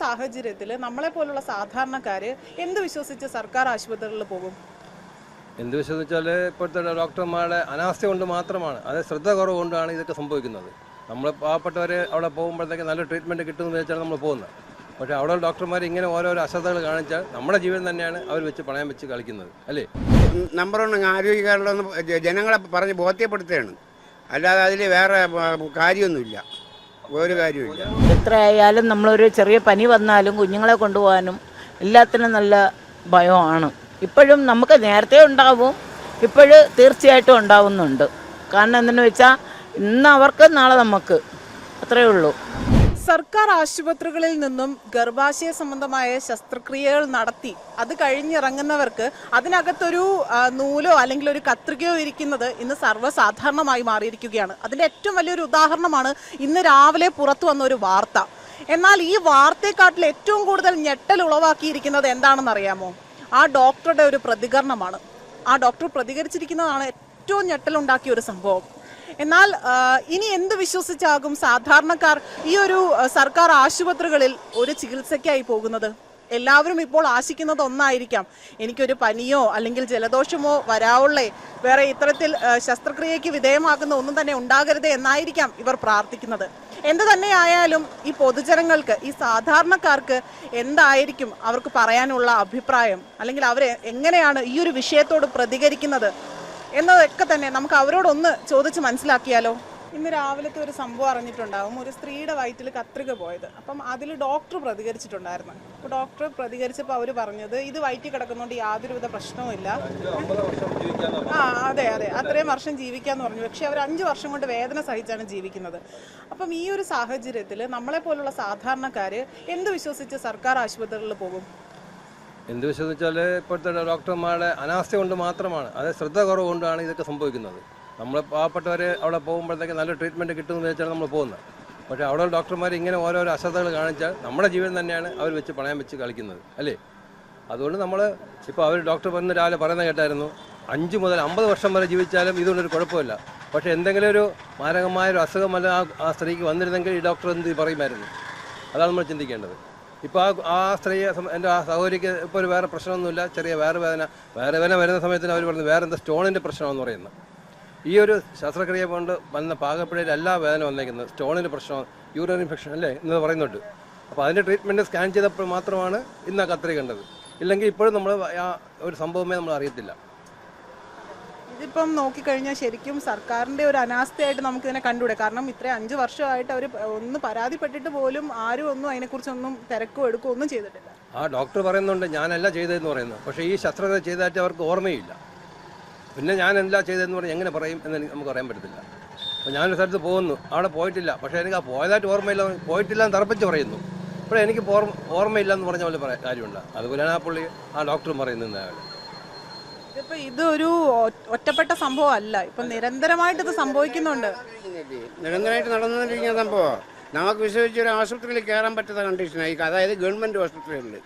സാഹചര്യത്തിൽ നമ്മളെ പോലുള്ള സാധാരണക്കാര് എന്ത് വിശ്വസിച്ച് സർക്കാർ ആശുപത്രികളിൽ പോകും? എന്ത് വിശ്വസിച്ചാൽ ഇപ്പോഴത്തെ ഡോക്ടർമാരുടെ അനാസ്ഥ കൊണ്ട് മാത്രമാണ്, അത് ശ്രദ്ധ കുറവ് കൊണ്ടാണ് ഇതൊക്കെ സംഭവിക്കുന്നത്. നമ്മൾ പാവപ്പെട്ടവർ അവിടെ പോകുമ്പോഴത്തേക്ക് നല്ല ട്രീറ്റ്മെൻറ്റ് കിട്ടുമെന്ന് വെച്ചാൽ നമ്മൾ പോകുന്നത്. പക്ഷേ അവിടെ ഡോക്ടർമാർ ഇങ്ങനെ ഓരോരോ അശ്രദ്ധകൾ കാണിച്ചാൽ നമ്മുടെ ജീവൻ തന്നെയാണ് അവർ വെച്ച് പണയം വെച്ച് കളിക്കുന്നത്, അല്ലേ? നമ്പർ 1 ആരോഗ്യ കേരളം ജനങ്ങളെ പറഞ്ഞ് ബോധ്യപ്പെടുത്തുകയാണ്, അല്ലാതെ അതിൽ വേറെ കാര്യമൊന്നുമില്ല, ഒരു കാര്യമില്ല. എത്രയായാലും നമ്മളൊരു ചെറിയ പനി വന്നാലും കുഞ്ഞുങ്ങളെ കൊണ്ടുപോകാനും എല്ലാത്തിനും നല്ല ഭയമാണ്. ഇപ്പോഴും നമുക്ക് നേരത്തെ ഉണ്ടാവും, ഇപ്പോഴും തീർച്ചയായിട്ടും ഉണ്ടാവുന്നുണ്ട്. കാരണം എന്തെന്ന് വെച്ചാൽ ഇന്ന് അവർക്ക് നാളെ നമുക്ക്, അത്രയേ ഉള്ളൂ. സർക്കാർ ആശുപത്രികളിൽ നിന്നും ഗർഭാശയ സംബന്ധമായ ശസ്ത്രക്രിയകൾ നടത്തി അത് കഴിഞ്ഞിറങ്ങുന്നവർക്ക് അതിനകത്തൊരു നൂലോ അല്ലെങ്കിൽ ഒരു കത്രികയോ ഇരിക്കുന്നത് ഇന്ന് സർവ്വസാധാരണമായി മാറിയിരിക്കുകയാണ്. അതിൻ്റെ ഏറ്റവും വലിയൊരു ഉദാഹരണമാണ് ഇന്ന് രാവിലെ പുറത്തു വന്ന ഒരു വാർത്ത. എന്നാൽ ഈ വാർത്തയെക്കാട്ടിൽ ഏറ്റവും കൂടുതൽ ഞെട്ടൽ ഉളവാക്കിയിരിക്കുന്നത് എന്താണെന്ന് അറിയാമോ? ആ ഡോക്ടറുടെ ഒരു പ്രതികരണമാണ്. ആ ഡോക്ടർ പ്രതികരിച്ചിരിക്കുന്നതാണ് ഏറ്റവും ഞെട്ടലുണ്ടാക്കിയ ഒരു സംഭവം. എന്നാൽ ഇനി എന്ത് വിശ്വസിച്ചാകും സാധാരണക്കാർ ഈ ഒരു സർക്കാർ ആശുപത്രികളിൽ ഒരു ചികിത്സയ്ക്കായി പോകുന്നത്? എല്ലാവരും ഇപ്പോൾ ആശിക്കുന്നത് ഒന്നായിരിക്കാം, എനിക്കൊരു പനിയോ അല്ലെങ്കിൽ ജലദോഷമോ വരാവുള്ളേ, വേറെ ഇത്തരത്തിൽ ശസ്ത്രക്രിയയ്ക്ക് വിധേയമാകുന്ന ഒന്നും തന്നെ ഉണ്ടാകരുത് എന്നായിരിക്കാം ഇവർ പ്രാർത്ഥിക്കുന്നത്. എന്ത് തന്നെയായാലും ഈ പൊതുജനങ്ങൾക്ക്, ഈ സാധാരണക്കാർക്ക് എന്തായിരിക്കും അവർക്ക് പറയാനുള്ള അഭിപ്രായം, അല്ലെങ്കിൽ അവർ എങ്ങനെയാണ് ഈ ഒരു വിഷയത്തോട് പ്രതികരിക്കുന്നത് എന്നതൊക്കെ തന്നെ നമുക്ക് അവരോടൊന്ന് ചോദിച്ച് മനസ്സിലാക്കിയാലോ. ഇന്ന് രാവിലത്തെ ഒരു സംഭവം അറിഞ്ഞിട്ടുണ്ടാവും, ഒരു സ്ത്രീയുടെ വയറ്റിൽ കത്രിക പോയത്. അപ്പം അതിൽ ഡോക്ടർ പ്രതികരിച്ചിട്ടുണ്ടായിരുന്നു. അപ്പോൾ ഡോക്ടർ പ്രതികരിച്ചപ്പോൾ അവർ പറഞ്ഞത് ഇത് വയറ്റിൽ കിടക്കുന്നതുകൊണ്ട് യാതൊരുവിധ പ്രശ്നവുമില്ല, അതെ അത്രയും വർഷം ജീവിക്കാന്ന് പറഞ്ഞു. പക്ഷെ അവർ 5 വർഷം കൊണ്ട് വേദന സഹിച്ചാണ് ജീവിക്കുന്നത്. അപ്പം ഈ ഒരു സാഹചര്യത്തിൽ നമ്മളെ പോലുള്ള സാധാരണക്കാര് എന്ത് വിശ്വസിച്ച് സർക്കാർ ആശുപത്രികളിൽ പോകും? എന്ത് വിശ്വസിച്ചാൽ ഇപ്പോഴത്തെ ഡോക്ടർമാരുടെ അനാസ്ഥ കൊണ്ട് മാത്രമാണ്, അത് ശ്രദ്ധ കുറവ് കൊണ്ടാണ് ഇതൊക്കെ സംഭവിക്കുന്നത്. നമ്മൾ പാവപ്പെട്ടവർ അവിടെ പോകുമ്പോഴത്തേക്ക് നല്ല ട്രീറ്റ്മെൻറ്റ് കിട്ടുമെന്ന് വെച്ചാൽ നമ്മൾ പോകുന്നത്. പക്ഷേ അവിടെ ഡോക്ടർമാർ ഇങ്ങനെ ഓരോരോ അശ്രദ്ധകൾ കാണിച്ചാൽ നമ്മുടെ ജീവൻ തന്നെയാണ് അവർ വെച്ച് പണയം വെച്ച് കളിക്കുന്നത്, അല്ലേ? അതുകൊണ്ട് നമ്മൾ ഇപ്പോൾ അവർ ഡോക്ടർ വന്ന് രാവിലെ പറയുന്നത് കേട്ടായിരുന്നു, 5 മുതൽ 50 വർഷം വരെ ജീവിച്ചാലും ഇതുകൊണ്ടൊരു കുഴപ്പമില്ല. പക്ഷേ എന്തെങ്കിലും ഒരു മാരകമായൊരു അസുഖമല്ല ആ സ്ത്രീക്ക് വന്നിരുന്നെങ്കിൽ ഈ ഡോക്ടർ എന്ത് പറയുമായിരുന്നു? അതാണ് നമ്മൾ ചിന്തിക്കേണ്ടത്. ഇപ്പോൾ ആ സ്ത്രീയെ, എൻ്റെ ആ സഹോദരിക്ക് ഇപ്പോൾ ഒരു വേറെ പ്രശ്നമൊന്നുമില്ല, ചെറിയ വേറെ വേദന വരുന്ന സമയത്തിന് അവർ പറഞ്ഞു വേറെ എന്താ സ്റ്റോണിൻ്റെ പ്രശ്നമെന്ന് പറയുന്നത്. ഈ ഒരു ശസ്ത്രക്രിയ കൊണ്ട് വന്ന പാകപ്പിഴയിൽ എല്ലാ വേദന വന്നേക്കുന്നത് സ്റ്റോണിൻ്റെ പ്രശ്നം, യൂറിൻ ഇൻഫെക്ഷൻ അല്ലേ എന്ന് പറയുന്നുണ്ട്. അപ്പോൾ അതിൻ്റെ ട്രീറ്റ്മെൻറ്റ് സ്കാൻ ചെയ്തപ്പോൾ മാത്രമാണ് ഇന്ന് ആ കത്രിക കണ്ടത്. ഇല്ലെങ്കിൽ ഇപ്പോഴും നമ്മൾ ആ ഒരു സംഭവമേ നമ്മൾ അറിയത്തില്ല. ഇതിപ്പം നോക്കിക്കഴിഞ്ഞാൽ ശരിക്കും സർക്കാരിൻ്റെ ഒരു അനാസ്ഥയായിട്ട് നമുക്കിതിനെ കണ്ടുകൂടെ. കാരണം ഇത്രയും 5 വർഷമായിട്ട് അവർ ഒന്ന് പരാതിപ്പെട്ടിട്ട് പോലും ആരും ഒന്നും അതിനെക്കുറിച്ചൊന്നും തിരക്കോ എടുക്കോ ഒന്നും ചെയ്തിട്ടില്ല. ആ ഡോക്ടർ പറയുന്നുണ്ട് ഞാനല്ല ചെയ്തതെന്ന് പറയുന്നത്. പക്ഷേ ഈ ശസ്ത്രക്രിയ ചെയ്തായിട്ട് അവർക്ക് ഓർമ്മയില്ല. പിന്നെ ഞാനല്ല ചെയ്തതെന്ന് പറഞ്ഞാൽ എങ്ങനെ പറയും എന്ന് നമുക്ക് പറയാൻ പറ്റത്തില്ല. അപ്പോൾ ഞാനൊരു സ്ഥലത്ത് പോകുന്നു, അവിടെ പോയിട്ടില്ല, പക്ഷേ എനിക്ക് ആ പോയതായിട്ട് ഓർമ്മയില്ല, പോയിട്ടില്ല എന്ന് തറപ്പിച്ച് പറയുന്നു. അപ്പോൾ എനിക്ക് ഓർമ്മയില്ല എന്ന് പറഞ്ഞ പോലെ കാര്യമുണ്ട്. അതുപോലെയാണ് ആ ഡോക്ടറും പറയുന്നത്. ഇതിപ്പോ ഇതൊരു ഒറ്റപ്പെട്ട സംഭവം അല്ല, ഇപ്പൊ നിരന്തരമായിട്ട് ഇത് സംഭവിക്കുന്നുണ്ട്. നിരന്തരമായിട്ട് നടന്നുകൊണ്ടിരിക്കുന്ന സംഭവം നമുക്ക് വിശ്വസിച്ചൊരു ആശുപത്രിയിൽ കയറാൻ പറ്റുന്ന കണ്ടീഷനായി. അതായത് ഗവൺമെൻറ് ഹോസ്പിറ്റലുകളിൽ.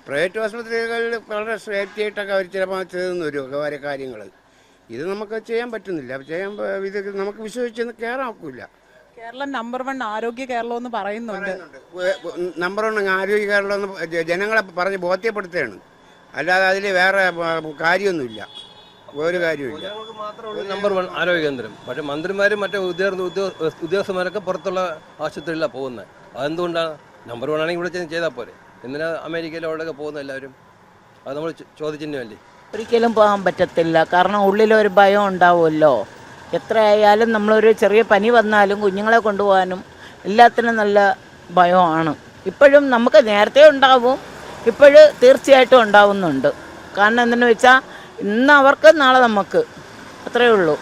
പ്രൈവറ്റ് ഹോസ്പിറ്റലുകളിൽ വളരെ സേഫ്റ്റി ആയിട്ടൊക്കെ അവർ ചിലപ്പോൾ ചെയ്തെന്ന് വരും ഓരോ കാര്യങ്ങൾ. ഇത് നമുക്ക് ചെയ്യാൻ പറ്റുന്നില്ല. ഇത് നമുക്ക് വിശ്വസിച്ചൊന്നും കയറാൻ ഒക്കില്ല. കേരളം നമ്പർ 1 ആരോഗ്യ കേരളം എന്ന് പറയുന്നുണ്ട്. നമ്പർ 1 ആരോഗ്യ കേരളം ജനങ്ങളെ പറഞ്ഞ് ബോധ്യപ്പെടുത്തുകയാണ്, അല്ലാതെ അതിൽ വേറെ കാര്യമൊന്നുമില്ല, ഒരു കാര്യമില്ല. നമ്പർ 1 ആരോഗ്യ കേന്ദ്രം. പക്ഷേ മന്ത്രിമാരും മറ്റേ ഉദ്യോഗസ്ഥന്മാരൊക്കെ പുറത്തുള്ള ആശുപത്രിയിലാണ് പോകുന്നത്. അതെന്തുകൊണ്ടാണ്? നമ്പർ 1 ആണെങ്കിൽ ഇവിടെ ചെയ്താൽ പോരെ? എന്തിനാ അമേരിക്കയിലോ അവിടെയൊക്കെ പോകുന്ന എല്ലാവരും? അത് നമ്മൾ ചോദിച്ചില്ലേ? ഒരിക്കലും പോകാൻ പറ്റത്തില്ല. കാരണം ഉള്ളിലൊരു ഭയം ഉണ്ടാവുമല്ലോ. എത്രയായാലും നമ്മളൊരു ചെറിയ പനി വന്നാലും കുഞ്ഞുങ്ങളെ കൊണ്ടുപോകാനും എല്ലാത്തിനും നല്ല ഭയമാണ്. ഇപ്പോഴും നമുക്ക് നേരത്തെ ഉണ്ടാവും, ഇപ്പോഴും തീർച്ചയായിട്ടും ഉണ്ടാവുന്നുണ്ട്. കാരണം എന്തെന്ന് വെച്ചാൽ ഇന്ന് അവർക്ക് നാളെ നമുക്ക്, അത്രയേ ഉള്ളൂ.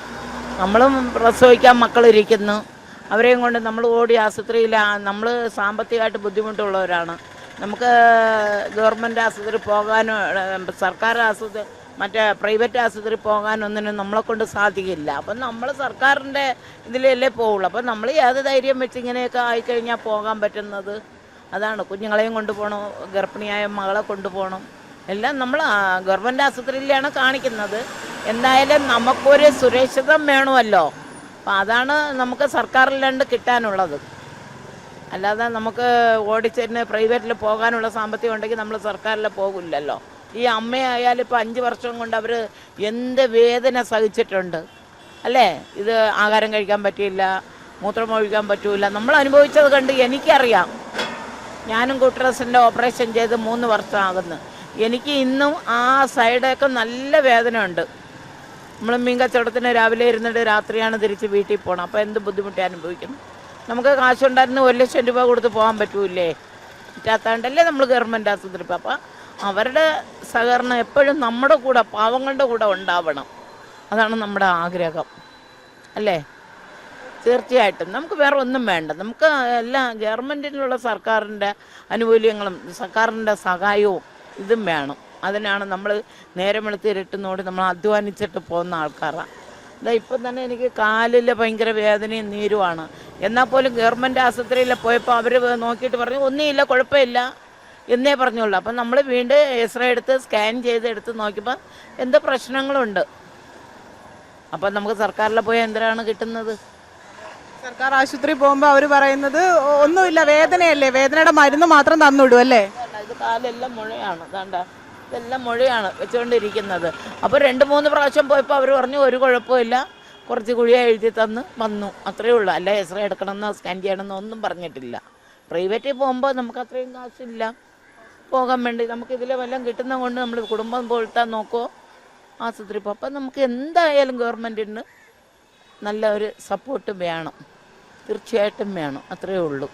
നമ്മളും പ്രസവിക്കാൻ മക്കളിരിക്കുന്നു, അവരെയും കൊണ്ട് നമ്മൾ ഓടി ആശുപത്രിയിൽ. നമ്മൾ സാമ്പത്തികമായിട്ട് ബുദ്ധിമുട്ടുള്ളവരാണ്. നമുക്ക് ഗവൺമെൻറ് ആശുപത്രി പോകാനോ സർക്കാർ ആശുപത്രി മറ്റേ പ്രൈവറ്റ് ആശുപത്രി പോകാനൊന്നിനും നമ്മളെ കൊണ്ട് സാധിക്കില്ല. അപ്പം നമ്മൾ സർക്കാരിൻ്റെ ഇതിലല്ലേ പോവുള്ളൂ. അപ്പം നമ്മൾ ഏത് ധൈര്യം വെച്ച് ഇങ്ങനെയൊക്കെ ആയിക്കഴിഞ്ഞാൽ പോകാൻ പറ്റുന്നത്? അതാണ്. കുഞ്ഞുങ്ങളെയും കൊണ്ടുപോകണം, ഗർഭിണിയായ മകളെ കൊണ്ടുപോകണം, എല്ലാം നമ്മൾ ഗവൺമെൻറ് ആശുപത്രിയിലാണ് കാണിക്കുന്നത്. എന്തായാലും നമുക്കൊരു സുരക്ഷിതം വേണമല്ലോ. അപ്പം അതാണ് നമുക്ക് സർക്കാരിലാണ്ട് കിട്ടാനുള്ളത്. അല്ലാതെ നമുക്ക് ഓടിച്ചെന്ന് പ്രൈവറ്റിൽ പോകാനുള്ള സാമ്പത്തികം ഉണ്ടെങ്കിൽ നമ്മൾ സർക്കാരിൽ പോകില്ലല്ലോ. ഈ അമ്മയായാലും ഇപ്പോൾ 5 വർഷം കൊണ്ട് അവർ എന്ത് വേദന സഹിച്ചിട്ടുണ്ട് അല്ലേ. ഇത് ആഹാരം കഴിക്കാൻ പറ്റിയില്ല, മൂത്രമൊഴിക്കാൻ പറ്റില്ല. നമ്മൾ അനുഭവിച്ചത് കണ്ട് എനിക്കറിയാം. ഞാനും കുട്ടറസിൻ്റെ ഓപ്പറേഷൻ ചെയ്ത് 3 വർഷമാകുന്നു. എനിക്ക് ഇന്നും ആ സൈഡൊക്കെ നല്ല വേദന ഉണ്ട്. നമ്മൾ മീൻ കച്ചവടത്തിന് രാവിലെ ഇരുന്നിട്ട് രാത്രിയാണ് തിരിച്ച് വീട്ടിൽ പോകണം. അപ്പോൾ എന്ത് ബുദ്ധിമുട്ടി അനുഭവിക്കണം. നമുക്ക് കാശുണ്ടായിരുന്നു 1 ലക്ഷം രൂപ കൊടുത്ത് പോകാൻ പറ്റൂലേ. പറ്റാത്തതുകൊണ്ടല്ലേ നമ്മൾ ഗവൺമെൻറ് ആശുപത്രി. അപ്പം അവരുടെ സഹകരണം എപ്പോഴും നമ്മുടെ കൂടെ, പാവങ്ങളുടെ കൂടെ ഉണ്ടാവണം. അതാണ് നമ്മുടെ ആഗ്രഹം അല്ലേ. തീർച്ചയായിട്ടും നമുക്ക് വേറെ ഒന്നും വേണ്ട. നമുക്ക് എല്ലാ ഗവൺമെൻറ്റിനുള്ള സർക്കാരിൻ്റെ ആനുകൂല്യങ്ങളും സർക്കാരിൻ്റെ സഹായവും ഇതും വേണം. അതിനാണ് നമ്മൾ നേരം വെളുത്തിരുട്ടുന്നോട് നമ്മൾ അധ്വാനിച്ചിട്ട് പോകുന്ന ആൾക്കാരാണ്. ഇതാ ഇപ്പം തന്നെ എനിക്ക് കാലിൽ ഭയങ്കര വേദനയും നീരുമാണ്. എന്നാൽ പോലും ഗവൺമെൻറ് ആശുപത്രിയിൽ പോയപ്പോൾ അവർ നോക്കിയിട്ട് പറഞ്ഞു ഒന്നുമില്ല, കുഴപ്പമില്ല എന്നേ പറഞ്ഞുള്ളൂ. അപ്പം നമ്മൾ വീണ്ടും എക്സ്റേ എടുത്ത് സ്കാൻ ചെയ്ത് എടുത്ത് നോക്കിയപ്പോൾ എന്ത് പ്രശ്നങ്ങളുണ്ട്. അപ്പം നമുക്ക് സർക്കാരിൽ പോയാൽ എന്തിനാണ് കിട്ടുന്നത്? സർക്കാർ ആശുപത്രി പോകുമ്പോൾ അവർ പറയുന്നത് ഒന്നുമില്ല, വേദനയല്ലേ, വേദനയുടെ മരുന്ന് മാത്രം തന്നിടും അല്ലേ. ഇത് കാലെല്ലാം മുഴയാണ്, അതാണ്ട ഇതെല്ലാം മുഴയാണ് വെച്ചുകൊണ്ടിരിക്കുന്നത്. അപ്പോൾ 2-3 പ്രാവശ്യം പോയപ്പോൾ അവർ പറഞ്ഞു ഒരു കുഴപ്പമില്ല, കുറച്ച് ഗുളിക എഴുതി തന്ന് വന്നു, അത്രയേ ഉള്ളൂ. അല്ല എക്സ്റേ എടുക്കണമെന്നോ സ്കാൻ ചെയ്യണമെന്നോ ഒന്നും പറഞ്ഞിട്ടില്ല. പ്രൈവറ്റിൽ പോകുമ്പോൾ നമുക്ക് അത്രയും കാശില്ല പോകാൻ വേണ്ടി. നമുക്ക് ഇതിൽ വല്ലതും കിട്ടുന്ന കൊണ്ട് നമ്മൾ കുടുംബം പോഴ്ത്താൻ നോക്കുമോ ആശുപത്രി പോകും. അപ്പം നമുക്ക് എന്തായാലും ഗവൺമെൻറ്റിന് നല്ല ഒരു സപ്പോർട്ട് വേണം, തീർച്ചയായിട്ടും വേണം. അത്രയേ ഉള്ളൂ.